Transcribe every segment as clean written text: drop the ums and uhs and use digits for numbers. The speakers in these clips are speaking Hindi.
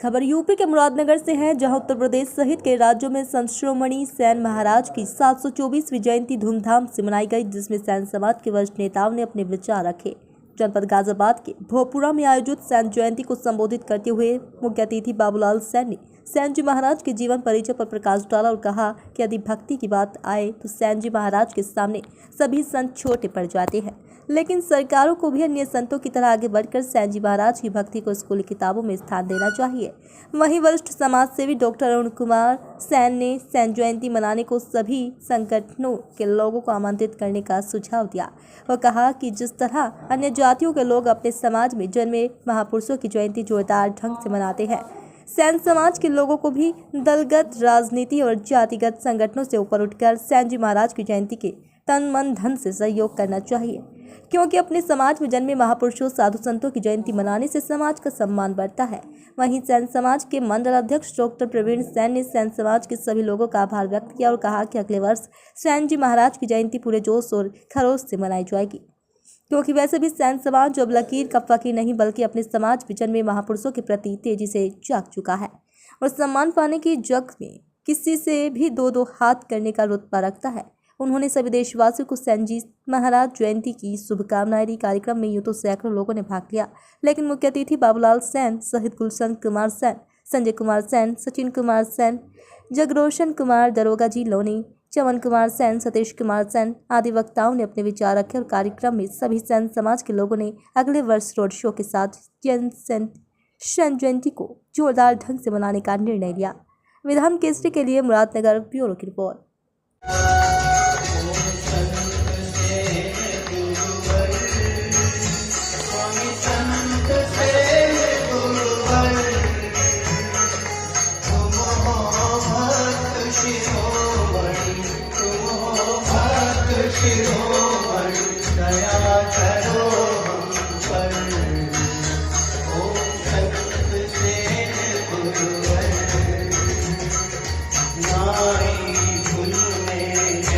खबर यूपी के मुरादनगर से है, जहां उत्तर प्रदेश सहित कई राज्यों में संत शिरोमणि सेन महाराज की 724वीं जयंती धूमधाम से मनाई गई, जिसमें सेन समाज के वरिष्ठ नेताओं ने अपने विचार रखे। जनपद गाजियाबाद के भोपुरा में आयोजित सेन जयंती को संबोधित करते हुए मुख्य अतिथि बाबूलाल सेन ने सेन जी महाराज के जीवन परिचय पर प्रकाश डाला और कहा कि यदि भक्ति की बात आए तो सेन जी महाराज के सामने सभी संत छोटे पड़ जाते हैं, लेकिन सरकारों को भी अन्य संतों की तरह आगे बढ़कर सेन जी महाराज की भक्ति को स्कूली किताबों में स्थान देना चाहिए। वहीं वरिष्ठ समाज सेवी डॉक्टर अरुण कुमार सेन ने सेन जयंती मनाने को सभी संगठनों के लोगों को आमंत्रित करने का सुझाव दिया और कहा कि जिस तरह अन्य जातियों के लोग अपने समाज में जन्मे महापुरुषों की जयंती जोरदार ढंग से मनाते हैं, सेन समाज के लोगों को भी दलगत राजनीति और जातिगत संगठनों से ऊपर उठकर सेन जी महाराज की जयंती के तन मन धन से सहयोग करना चाहिए, क्योंकि अपने समाज में जन्मे महापुरुषों साधु संतों की जयंती मनाने से समाज का सम्मान बढ़ता है। वहीं सेन समाज के मंडल अध्यक्ष डॉक्टर प्रवीण सेन ने सेन समाज के सभी लोगों का आभार व्यक्त किया और कहा कि अगले वर्ष सेन जी महाराज की जयंती पूरे जोश और खरोश से मनाई जाएगी, क्योंकि वैसे भी सेन समाज जो अब लकीर का फकीर नहीं बल्कि अपने समाज में जन्मे महापुरुषों के प्रति तेजी से जाग चुका है और सम्मान पाने की जग में किसी से भी दो हाथ करने का रुतबा रखता है। उन्होंने सभी देशवासियों को सेन जी महाराज जयंती की शुभकामनाएं दी। कार्यक्रम में यूं तो सैकड़ों लोगों ने भाग लिया, लेकिन मुख्य अतिथि बाबूलाल सेन सहित गुलशन कुमार सेन, संजय कुमार सेन, सचिन कुमार सेन, जगरोशन कुमार, दरोगा जी लोनी, चमन कुमार सेन, सतीश कुमार सेन आदि वक्ताओं ने अपने विचार रखे और कार्यक्रम में सभी सेन समाज के लोगों ने अगले वर्ष रोड शो के साथ सेन जयंती को जोरदार ढंग से मनाने का निर्णय लिया। विधान केसरी के लिए मुरादनगर ब्यूरो की रिपोर्ट। दया करो हम पर, ओ संत सेन गुरुवर, नाई भूल में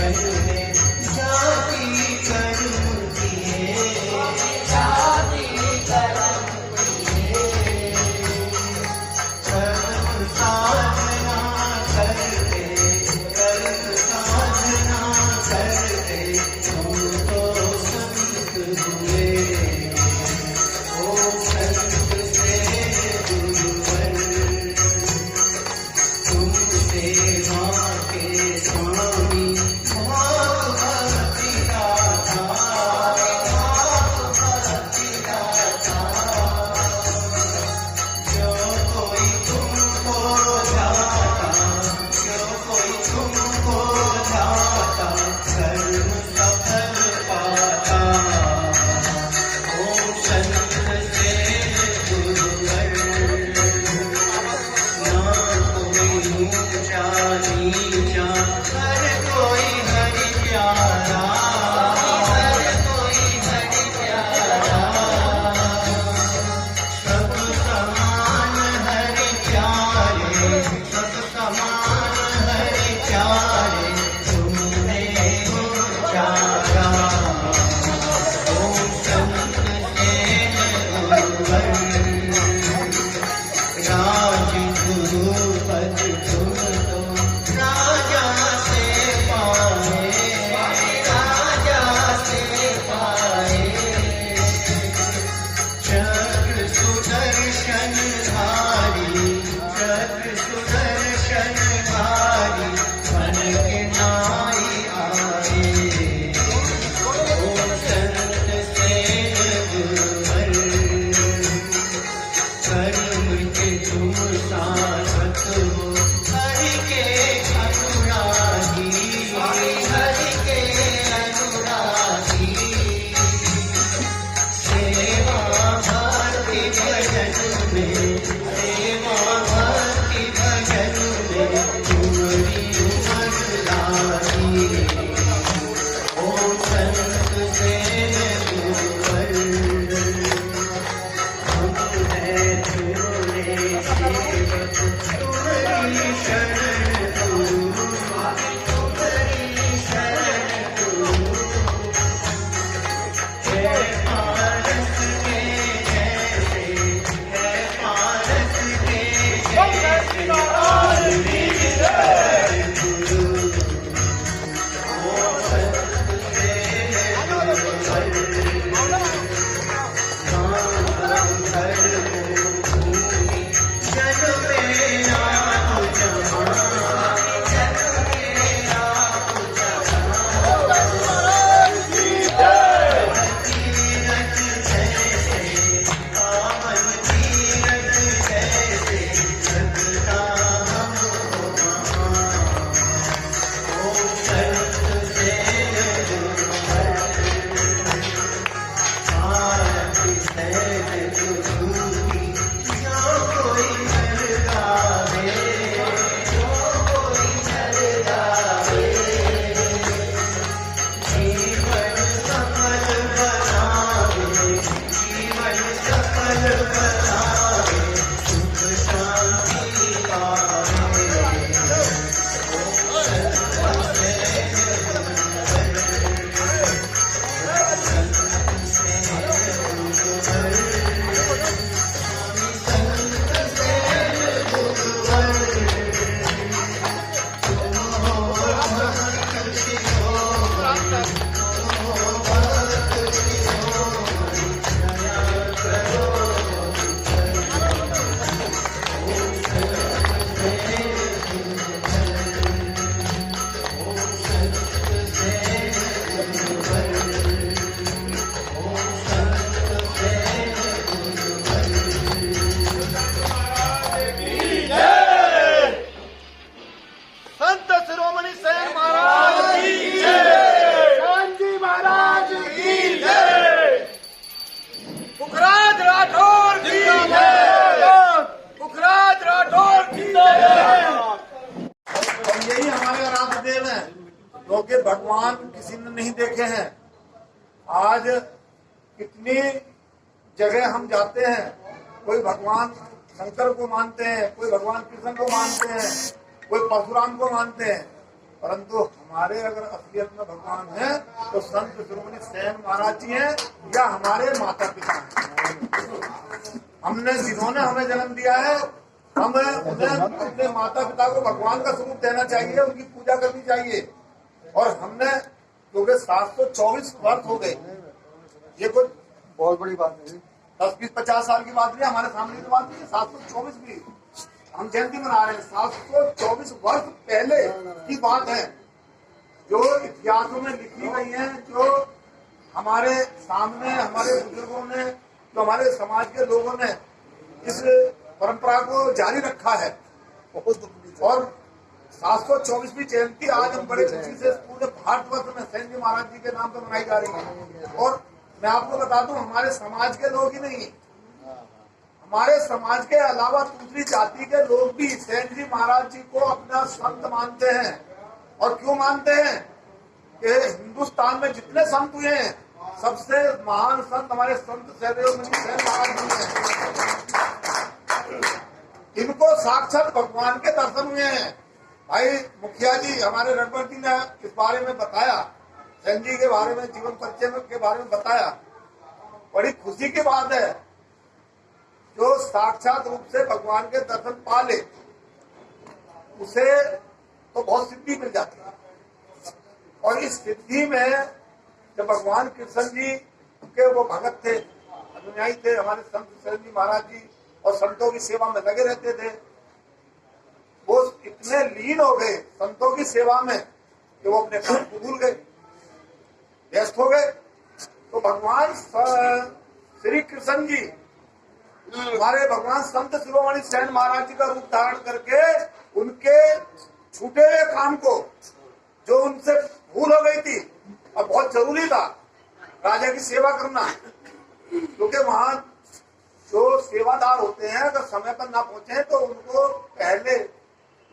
झूठी जो कोई जल गावे, जो कोई जल गावे, जीवन सफल बनावे, जीवन सफल बनावे, सुख शांति पावे। संत शिरोमणि सेन महाराज की जय, सेन जी महाराज की जय, पुखराज राठौर की जय, पुखराज राठौर की जय। और यही हमारे आराध्य देव हैं, जो कि भगवान किसी ने नहीं देखे हैं। आज कितनी जगह हम जाते हैं, कोई भगवान शंकर को मानते हैं, कोई भगवान कृष्ण को मानते हैं, कोई परशुराम को मानते हैं, परंतु हमारे अगर असलियत में भगवान है तो संत शिरोमणि सेन महाराज जी हैं या हमारे माता पिता हैं। हमने जिन्होंने हमें जन्म दिया है, हमें उन्हें अपने माता पिता को भगवान का स्वरूप देना चाहिए, उनकी पूजा करनी चाहिए। और हमने क्योंकि 724 वर्ष हो गए, ये कोई बहुत बड़ी बात नहीं, 10, 20, 50 साल की बात नहीं, हमारे सामने की बात नहीं, 724 भी हम जयंती मना रहे हैं। 724 वर्ष पहले की बात है, जो इतिहासों में लिखी गई है, जो हमारे सामने हमारे बुजुर्गों ने, जो हमारे समाज के लोगों ने इस परंपरा को जारी रखा है। और 724वीं जयंती आज हम बड़े खुशी से पूरे भारतवर्ष में सेन जी महाराज जी के नाम पर मनाई जा रही है। और मैं आपको बता दूं, हमारे समाज के लोग ही नहीं, हमारे समाज के अलावा दूसरी जाति के लोग भी सेन जी महाराज जी को अपना संत मानते हैं। और क्यों मानते हैं कि हिंदुस्तान में जितने संत हुए हैं, सबसे महान संत हमारे संत शिरोमणि सेन महाराज जी हैं। इनको साक्षात भगवान के दर्शन हुए हैं। भाई मुखिया जी, हमारे रघुवर जी ने इस बारे में बताया, सेन जी के बारे में, जीवन परिचय के बारे में बताया। बड़ी खुशी की बात है, जो साक्षात रूप से भगवान के दर्शन पा ले, उसे तो बहुत सिद्धि मिल जाती है। और इस सिद्धि में जब भगवान कृष्ण जी के वो भगत थे, अनुयायी थे, हमारे संत शिरोमणि जी महाराज जी, और संतों की सेवा में लगे रहते थे, वो इतने लीन हो गए संतों की सेवा में कि वो अपने काम को भूल गए, व्यस्त हो गए। तो भगवान श्री कृष्ण जी, हमारे भगवान संत शिरोमणि सेन महाराज जी का रूप धारण करके उनके छूटे हुए काम को, जो उनसे भूल हो गई थी, अब बहुत जरूरी था राजा की सेवा करना, क्योंकि वहां जो सेवादार होते हैं अगर समय पर ना पहुंचे तो उनको, पहले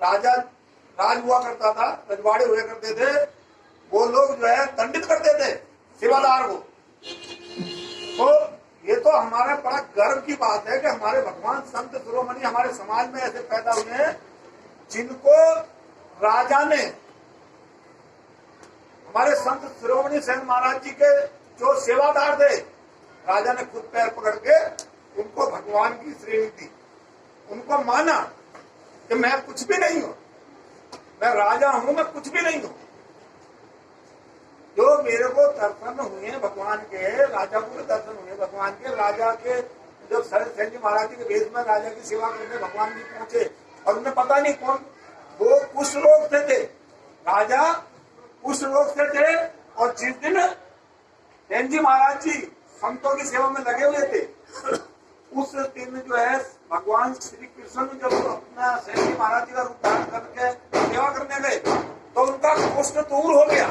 राजा राज हुआ करता था, रजवाड़े हुए करते थे, वो लोग जो है दंडित करते थे सेवादार को। तो ये तो हमारा बड़ा गर्व की बात है कि हमारे भगवान संत शिरोमणि हमारे समाज में ऐसे पैदा हुए हैं, जिनको राजा ने, हमारे संत शिरोमणि सेन महाराज जी के जो सेवादार थे, राजा ने खुद पैर पकड़ के उनको भगवान की श्रेणी दी, उनको माना कि मैं कुछ भी नहीं हूं, मैं राजा हूं, मैं कुछ भी नहीं हूं। जो मेरे को दर्शन हुए भगवान के, राजा को भी दर्शन हुए भगवान के, राजा के जब सेन जी महाराज जी के वेश में राजा की सेवा करने भगवान जी पहुंचे, और उन्हें पता नहीं कौन, वो कुछ लोग थे, राजा कुछ लोग थे। और जिस दिन सेन जी महाराज जी संतों की सेवा में लगे हुए थे, उस दिन जो है भगवान श्री कृष्ण जब अपना सेन जी महाराज जी का रूप धारण करके सेवा करने गए, तो उनका कुष्ठ दूर हो गया।